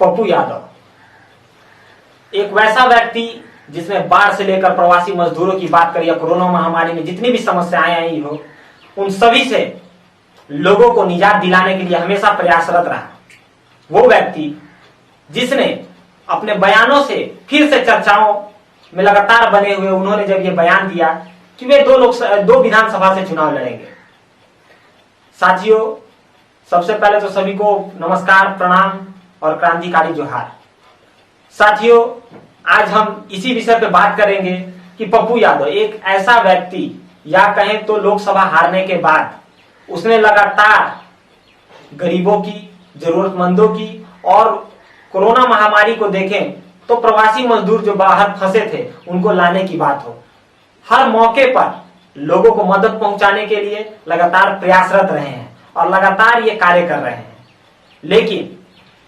पप्पू यादव एक वैसा व्यक्ति जिसने बाढ़ से लेकर प्रवासी मजदूरों की बात करी या कोरोना महामारी में जितनी भी समस्याएं आई हो, उन सभी से लोगों को निजात दिलाने के लिए हमेशा प्रयासरत रहा। वो व्यक्ति जिसने अपने बयानों से फिर से चर्चाओं में लगातार बने हुए, उन्होंने जब ये बयान दिया कि वे दो विधानसभा से चुनाव लड़ेंगे। साथियों, सबसे पहले तो सभी को नमस्कार, प्रणाम और क्रांतिकारी जोहार। साथियों, आज हम इसी विषय पे बात करेंगे कि पप्पू यादव एक ऐसा व्यक्ति, या कहें तो लोकसभा हारने के बाद उसने लगातार गरीबों की, जरूरतमंदों की और कोरोना महामारी को देखें तो प्रवासी मजदूर जो बाहर फंसे थे उनको लाने की बात हो, हर मौके पर लोगों को मदद पहुंचाने के लिए लगातार प्रयासरत रहे हैं और लगातार ये कार्य कर रहे हैं। लेकिन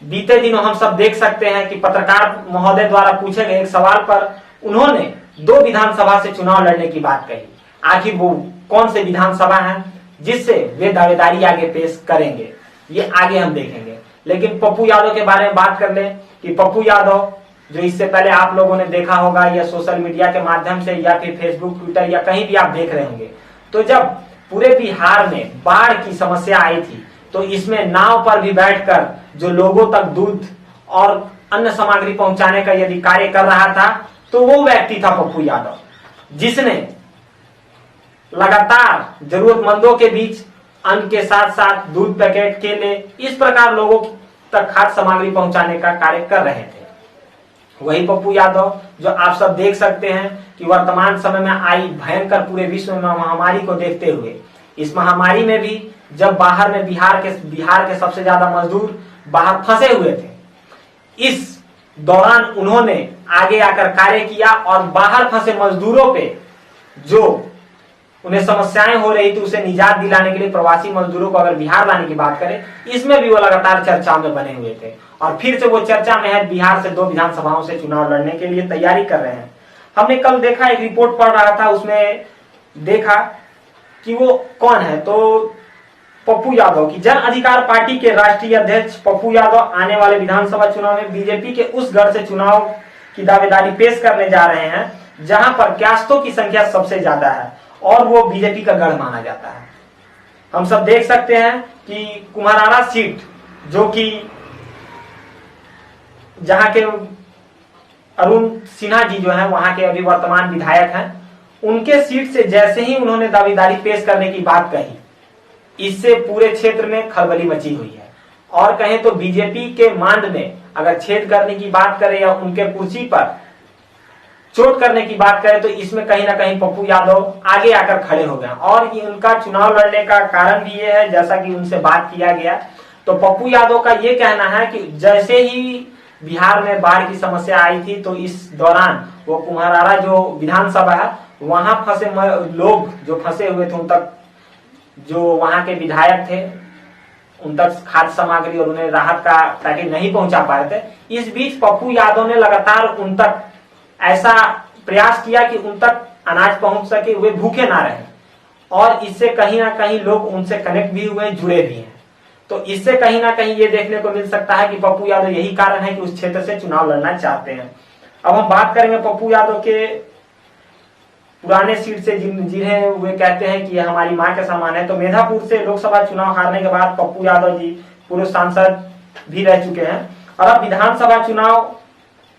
बीते दिनों हम सब देख सकते हैं कि पत्रकार महोदय द्वारा पूछे गए एक सवाल पर उन्होंने 2 विधानसभा से चुनाव लड़ने की बात कही। आखिर वो कौन से विधानसभा है जिससे वे दावेदारी आगे पेश करेंगे, ये आगे हम देखेंगे। लेकिन पप्पू यादव के बारे में बात कर लें कि पप्पू यादव जो इससे पहले आप लोगों ने देखा होगा या सोशल मीडिया के माध्यम से या फिर फेसबुक, ट्विटर या कहीं भी आप देख रहे होंगे, तो जब पूरे बिहार में बाढ़ की समस्या आई थी तो इसमें नाव पर भी बैठकर जो लोगों तक दूध और अन्य सामग्री पहुंचाने का यदि कार्य कर रहा था तो वो व्यक्ति था पप्पू यादव, जिसने लगातार जरूरतमंदों के बीच अन्न के साथ साथ दूध, पैकेट, केले, इस प्रकार लोगों तक खाद्य सामग्री पहुंचाने का कार्य कर रहे थे। वही पप्पू यादव जो आप सब देख सकते हैं कि वर्तमान समय में आई भयंकर पूरे विश्व में महामारी को देखते हुए, इस महामारी में भी जब बाहर में बिहार के सबसे ज्यादा मजदूर बाहर फंसे हुए थे, इस दौरान उन्होंने आगे आकर कार्य किया और बाहर फंसे मजदूरों पे जो उन्हें समस्याएं हो रही थी उसे निजात दिलाने के लिए प्रवासी मजदूरों को अगर बिहार लाने की बात करें, इसमें भी वो लगातार चर्चा में बने हुए थे और फिर से वो चर्चा में है, बिहार से 2 विधानसभाओं से चुनाव लड़ने के लिए तैयारी कर रहे हैं। हमने कल देखा, एक रिपोर्ट पढ़ रहा था, उसमें देखा कि वो कौन है, तो पप्पू यादव की जन अधिकार पार्टी के राष्ट्रीय अध्यक्ष पप्पू यादव आने वाले विधानसभा चुनाव में बीजेपी के उस गढ़ से चुनाव की दावेदारी पेश करने जा रहे हैं जहां पर कास्टों की संख्या सबसे ज्यादा है और वो बीजेपी का गढ़ माना जाता है। हम सब देख सकते हैं कि कुम्हरारा सीट, जो कि जहां के अरुण सिन्हा जी जो हैं वहां के अभी वर्तमान विधायक हैं, उनके सीट से जैसे ही उन्होंने दावेदारी पेश करने की बात कही, इससे पूरे क्षेत्र में खलबली मची हुई है। और कहें तो बीजेपी के मांड में अगर छेद करने की बात करें या उनके कुर्सी पर चोट करने की बात करें तो इसमें कहीं ना कहीं पप्पू यादव आगे आकर खड़े हो गए। और ये उनका चुनाव लड़ने का कारण भी ये है, जैसा कि उनसे बात किया गया, तो पप्पू यादव का ये कहना है कि जैसे ही बिहार में बाढ़ की समस्या आई थी तो इस दौरान वो कुम्हरारा जो विधानसभा है वहां फंसे लोग जो फंसे हुए थे, उन तक जो वहां के विधायक थे उन तक खाद्य सामग्री और उन्हें राहत का पैकेज नहीं पहुंचा पाए थे। इस बीच पप्पू यादव ने लगातार उन तक ऐसा प्रयास किया कि उन तक अनाज पहुंच सके, वे भूखे ना रहे, और इससे कहीं ना कहीं लोग उनसे कनेक्ट भी हुए, जुड़े भी हैं। तो इससे कहीं ना कहीं ये देखने को मिल सकता है कि पप्पू यादव यही कारण है कि उस क्षेत्र से चुनाव लड़ना चाहते हैं। अब हम बात करेंगे पप्पू यादव के पुराने सीट से जिन्हें वे कहते हैं कि हमारी मां के समान है, तो मेधापुर से लोकसभा चुनाव हारने के बाद पप्पू यादव जी पूर्व सांसद भी रह चुके हैं और अब विधानसभा चुनाव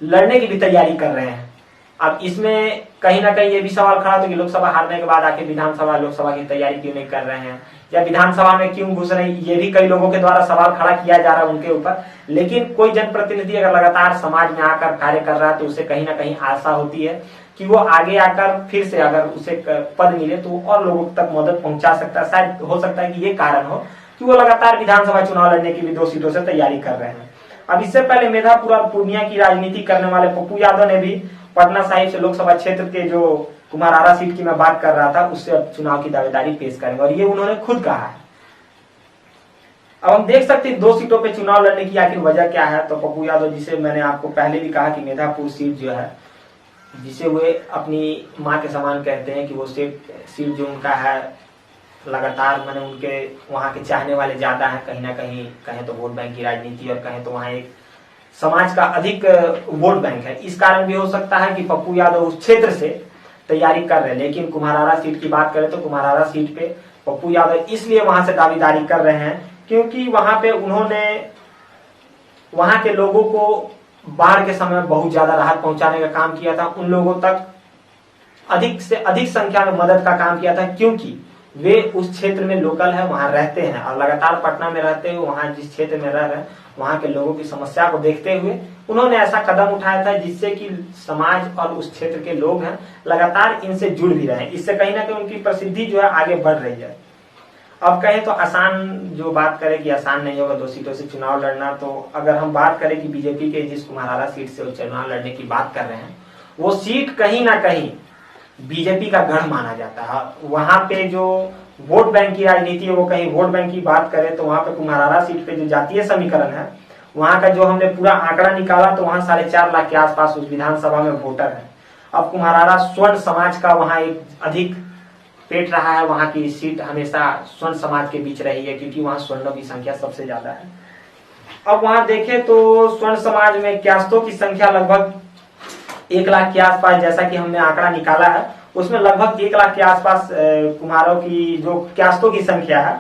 लड़ने की भी तैयारी कर रहे हैं। अब इसमें कहीं ना कहीं ये भी सवाल खड़ा था कि लोकसभा हारने के बाद आखिर विधानसभा लोकसभा की तैयारी क्यों नहीं कर रहे हैं या विधानसभा में क्यों घुस रहे हैं, ये भी कई लोगों के द्वारा सवाल खड़ा किया जा रहा है उनके ऊपर। लेकिन कोई जनप्रतिनिधि अगर लगातार समाज में आकर कार्य कर रहा है तो उसे कहीं ना कहीं आशा होती है कि वो आगे आकर फिर से अगर उसे पद मिले तो और लोगों तक मदद पहुंचा सकता है। शायद हो सकता है कि ये कारण हो कि वो लगातार विधानसभा चुनाव लड़ने की भी 2 सीटों से तैयारी कर रहे हैं। अब इससे पहले मेधापुर और पूर्णिया की राजनीति करने वाले पप्पू यादव ने भी पटना साहिब से लोकसभा क्षेत्र के जो कुम्हरारा सीट की मैं बात कर रहा था उससे अब चुनाव की दावेदारी पेश करेंगे और ये उन्होंने खुद कहा है। अब हम देख सकते हैं 2 सीटों पे चुनाव लड़ने की आखिर वजह क्या है। तो पप्पू यादव, जिसे मैंने आपको पहले भी कहा कि मेधापुर सीट जो है, जिसे वे अपनी मां के समान कहते हैं, कि वो सीट जो उनका है लगातार मैंने उनके वहां के चाहने वाले ज्यादा हैं। कहीं ना कहीं कहें तो वोट बैंक की राजनीति और कहें तो वहां एक समाज का अधिक वोट बैंक है। इस कारण भी हो सकता है कि पप्पू यादव उस क्षेत्र से तैयारी कर रहे हैं। लेकिन कुम्हारारा सीट की बात करें तो कुम्हारारा सीट पे पप्पू यादव इसलिए वहां से दावेदारी कर रहे हैं क्योंकि वहां पे उन्होंने वहां के लोगों को बाढ़ के समय बहुत ज्यादा राहत पहुंचाने का काम किया था। उन लोगों तक अधिक से अधिक संख्या में मदद का काम किया था क्योंकि वे उस क्षेत्र में लोकल है, वहां रहते हैं और लगातार पटना में रहते हुए वहां जिस क्षेत्र में रह रहे हैं वहां के लोगों की समस्या को देखते हुए उन्होंने ऐसा कदम उठाया था जिससे कि समाज और उस क्षेत्र के लोग हैं लगातार इनसे जुड़ भी रहे हैं। इससे कहीं ना कहीं उनकी प्रसिद्धि जो है आगे बढ़ रही है। अब कहें तो आसान जो बात करें कि आसान नहीं होगा 2 सीटों से चुनाव लड़ना, तो अगर हम बात करें कि बीजेपी के जिस कुम्हारारा सीट से वो चुनाव लड़ने की बात कर रहे हैं वो सीट कहीं ना कहीं बीजेपी का गढ़ माना जाता है। वहां पे जो वोट बैंक की राजनीति है वो कहीं वोट बैंक की बात करें तो वहां पे कुम्हारारा सीट पे जो जातीय समीकरण है वहां का जो हमने पूरा आंकड़ा निकाला तो वहां 4.5 लाख के आसपास उस विधानसभा में वोटर है। अब कुम्हारारा स्वर्ण समाज का वहां एक अधिक पेट रहा है, वहां की सीट हमेशा स्वर्ण समाज के बीच रही है क्योंकि वहां स्वर्णों की संख्या सबसे ज्यादा है। अब वहां देखें तो स्वर्ण समाज में क्यास्तों की संख्या लगभग 1 लाख के आसपास, जैसा कि हमने आंकड़ा निकाला है उसमें लगभग 1 लाख के आसपास कुम्हारों की जो क्यास्तों की संख्या है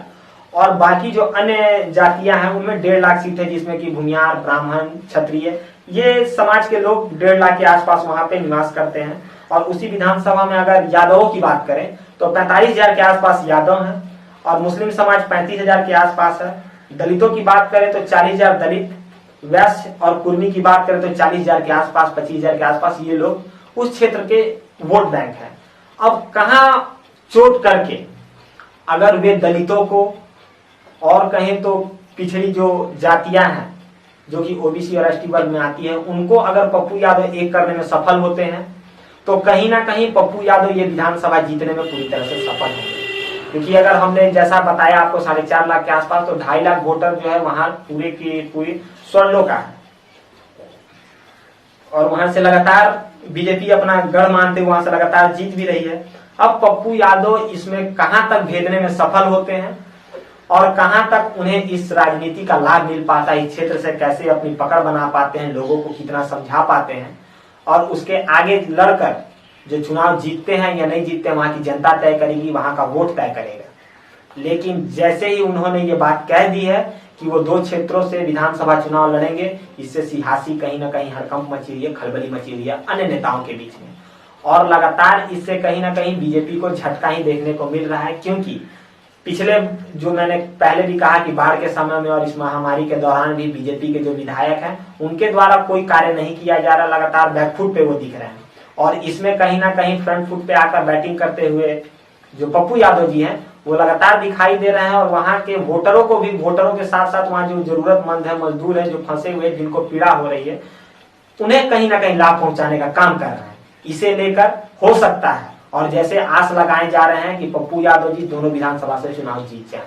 और बाकी जो अन्य जातियां हैं उनमें 1.5 लाख सीट है जिसमें कि भूमियार, ब्राह्मण, क्षत्रिय ये समाज के लोग 1.5 लाख के आसपास वहां पे निवास करते हैं। और उसी विधानसभा में अगर यादवों की बात करें तो 45,000 के आसपास यादव हैं और मुस्लिम समाज 35,000 के आसपास है। दलितों की बात करें तो 40,000 दलित, वैश्य और कुर्मी की बात करें तो 40,000 के आसपास, 25,000 के आसपास ये लोग उस क्षेत्र के वोट बैंक हैं। अब कहां चोट करके अगर वे दलितों को और कहें तो पिछड़ी जो जातियां हैं जो कि ओबीसी और एसटी वर्ग में आती है उनको अगर पप्पू यादव एक करने में सफल होते हैं तो कहीं ना कहीं पप्पू यादव ये विधानसभा जीतने में पूरी तरह से सफल होंगे। क्योंकि अगर हमने जैसा बताया आपको 4.5 लाख के आसपास तो 2.5 लाख वोटर जो है वहां पूरे की पूरी स्वर्णों का है और वहां से लगातार बीजेपी अपना गढ़ मानते हुए वहां से लगातार जीत भी रही है। अब पप्पू यादव इसमें कहां तक भेदने में सफल होते हैं और कहां तक उन्हें इस राजनीति का लाभ मिल पाता है, इस क्षेत्र से कैसे अपनी पकड़ बना पाते हैं, लोगों को कितना समझा पाते हैं और उसके आगे लड़कर जो चुनाव जीतते हैं या नहीं जीतते वहां की जनता तय करेगी, वहां का वोट तय करेगा। लेकिन जैसे ही उन्होंने ये बात कह दी है कि वो 2 क्षेत्रों से विधानसभा चुनाव लड़ेंगे, इससे सियासी कहीं ना कहीं हड़कंप मची हुई है, खलबली मची हुई है अन्य नेताओं के बीच में और लगातार इससे कहीं ना कहीं बीजेपी को झटका ही देखने को मिल रहा है। क्योंकि पिछले जो मैंने पहले भी कहा कि बाढ़ के समय में और इस महामारी के दौरान भी बीजेपी के जो विधायक हैं उनके द्वारा कोई कार्य नहीं किया जा रहा, लगातार बैकफुट पे वो दिख रहे हैं और इसमें कहीं ना कहीं फ्रंट फुट पे आकर बैटिंग करते हुए जो पप्पू यादव जी हैं वो लगातार दिखाई दे रहे हैं और वहां के वोटरों को भी, वोटरों के साथ साथ वहां जो जरूरतमंद है, मजदूर है, जो फंसे हुए जिनको पीड़ा हो रही है उन्हें कहीं ना कहीं लाभ पहुंचाने का काम कर रहे हैं। इसे लेकर हो सकता है और जैसे आस लगाए जा रहे हैं कि पप्पू यादव जी दोनों विधानसभा से चुनाव जीत जाएं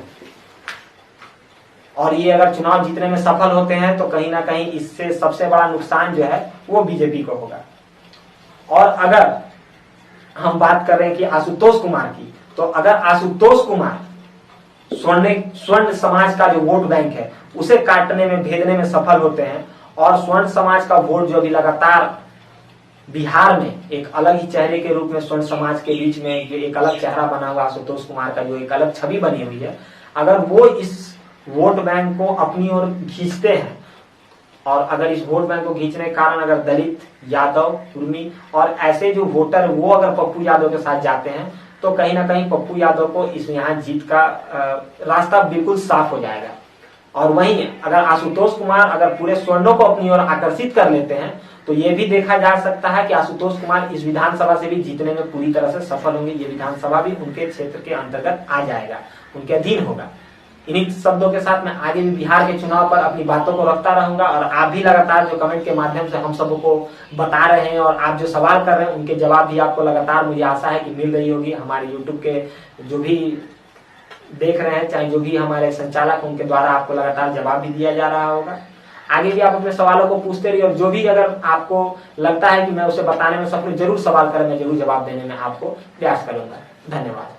और ये अगर चुनाव जीतने में सफल होते हैं तो कहीं ना कहीं इससे सबसे बड़ा नुकसान जो है वो बीजेपी को होगा। और अगर हम बात कर रहे हैं कि आशुतोष कुमार की, तो अगर आशुतोष कुमार स्वर्ण समाज का जो वोट बैंक है उसे काटने में, भेदने में सफल होते हैं और स्वर्ण समाज का वोट जो भी लगातार बिहार में एक अलग ही चेहरे के रूप में स्वर्ण समाज के बीच में एक अलग चेहरा बना हुआ आशुतोष कुमार का जो एक अलग छवि बनी हुई है, अगर वो इस वोट बैंक को अपनी ओर खींचते हैं और अगर इस वोट बैंक को खींचने के कारण अगर दलित, यादव, कुर्मी और ऐसे जो वोटर वो अगर पप्पू यादव के साथ जाते हैं तो कहीं ना कहीं पप्पू यादव को इस यहाँ जीत का रास्ता बिल्कुल साफ हो जाएगा। और वहीं अगर आशुतोष कुमार अगर पूरे स्वर्णों को अपनी ओर आकर्षित कर लेते हैं तो ये भी देखा जा सकता है कि आशुतोष कुमार इस विधानसभा से भी जीतने में पूरी तरह से सफल होंगे। ये विधानसभा भी उनके क्षेत्र के अंतर्गत आ जाएगा, उनके अधीन होगा। इन्हीं शब्दों के साथ मैं आगे भी बिहार के चुनाव पर अपनी बातों को रखता रहूंगा और आप भी लगातार जो कमेंट के माध्यम से हम सबको बता रहे हैं और आप जो सवाल कर रहे हैं उनके जवाब भी आपको लगातार मुझे आशा है कि मिल रही होगी। हमारे यूट्यूब के जो भी देख रहे हैं, चाहे जो भी हमारे संचालक, उनके द्वारा आपको लगातार जवाब भी दिया जा रहा होगा। आगे भी आप अपने सवालों को पूछते रहिए और जो भी अगर आपको लगता है कि मैं उसे बताने में सफल, जरूर सवाल करें, मैं जरूर जवाब देने में आपको प्रयास करूंगा। धन्यवाद।